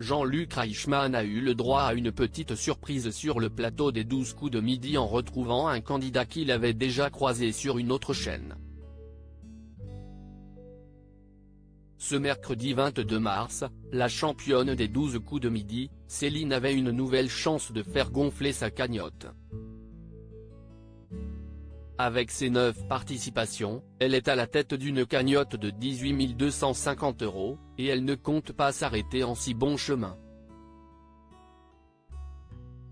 Jean-Luc Reichmann a eu le droit à une petite surprise sur le plateau des 12 coups de midi en retrouvant un candidat qu'il avait déjà croisé sur une autre chaîne. Ce mercredi 22 mars, la championne des 12 coups de midi, Céline avait une nouvelle chance de faire gonfler sa cagnotte. Avec ses 9 participations, elle est à la tête d'une cagnotte de 18 250 €, et elle ne compte pas s'arrêter en si bon chemin.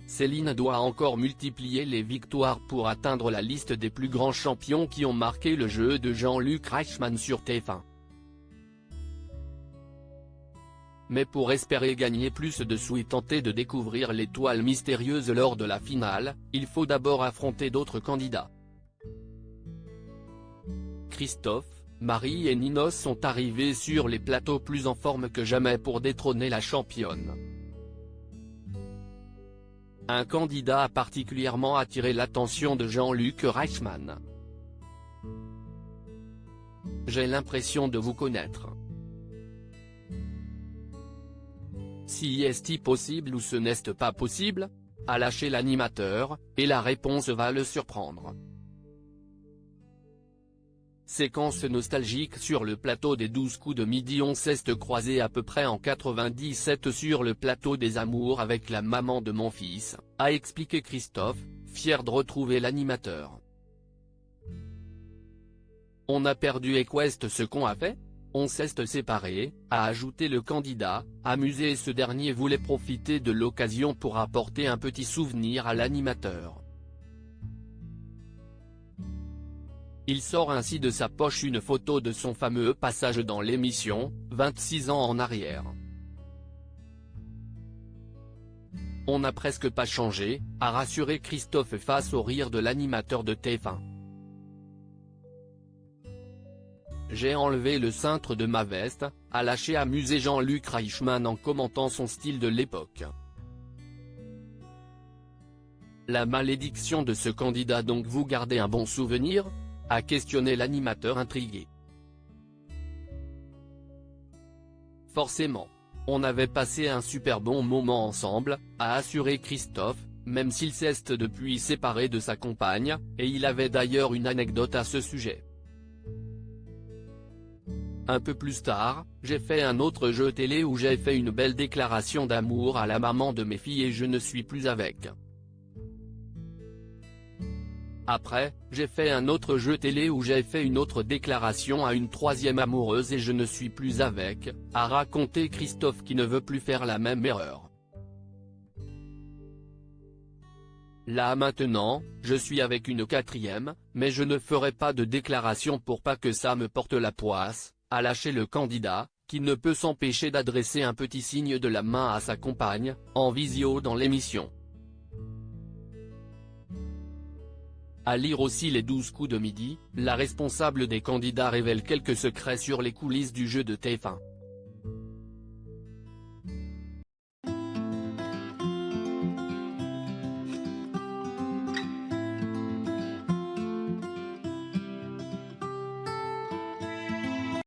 Céline doit encore multiplier les victoires pour atteindre la liste des plus grands champions qui ont marqué le jeu de Jean-Luc Reichmann sur TF1. Mais pour espérer gagner plus de sous et tenter de découvrir l'étoile mystérieuse lors de la finale, il faut d'abord affronter d'autres candidats. Christophe, Marie et Ninos sont arrivés sur les plateaux plus en forme que jamais pour détrôner la championne. Un candidat a particulièrement attiré l'attention de Jean-Luc Reichmann. J'ai l'impression de vous connaître. Si est-il possible ou ce n'est pas possible ? A lâché l'animateur, et la réponse va le surprendre. Séquence nostalgique sur le plateau des 12 coups de midi. On s'est croisé à peu près en 97 sur le plateau des Amours avec la maman de mon fils, a expliqué Christophe, fier de retrouver l'animateur. On a perdu et qu'est-ce ce qu'on a fait ? On s'est séparés, a ajouté le candidat, amusé, et ce dernier voulait profiter de l'occasion pour apporter un petit souvenir à l'animateur. Il sort ainsi de sa poche une photo de son fameux passage dans l'émission, 26 ans en arrière. On n'a presque pas changé, a rassuré Christophe face au rire de l'animateur de TF1. J'ai enlevé le cintre de ma veste, a lâché amusé Jean-Luc Reichmann en commentant son style de l'époque. La malédiction de ce candidat, donc vous gardez un bon souvenir ? A questionné l'animateur intrigué. Forcément. On avait passé un super bon moment ensemble, a assuré Christophe, même s'il s'est depuis séparé de sa compagne, et il avait d'ailleurs une anecdote à ce sujet. Un peu plus tard, j'ai fait un autre jeu télé où j'ai fait une belle déclaration d'amour à la maman de mes filles et je ne suis plus avec. Après, j'ai fait un autre jeu télé où j'ai fait une autre déclaration à une troisième amoureuse et je ne suis plus avec, a raconté Christophe qui ne veut plus faire la même erreur. Là maintenant, je suis avec une quatrième, mais je ne ferai pas de déclaration pour pas que ça me porte la poisse, a lâché le candidat, qui ne peut s'empêcher d'adresser un petit signe de la main à sa compagne, en visio dans l'émission. À lire aussi les 12 coups de midi, la responsable des candidats révèle quelques secrets sur les coulisses du jeu de TF1.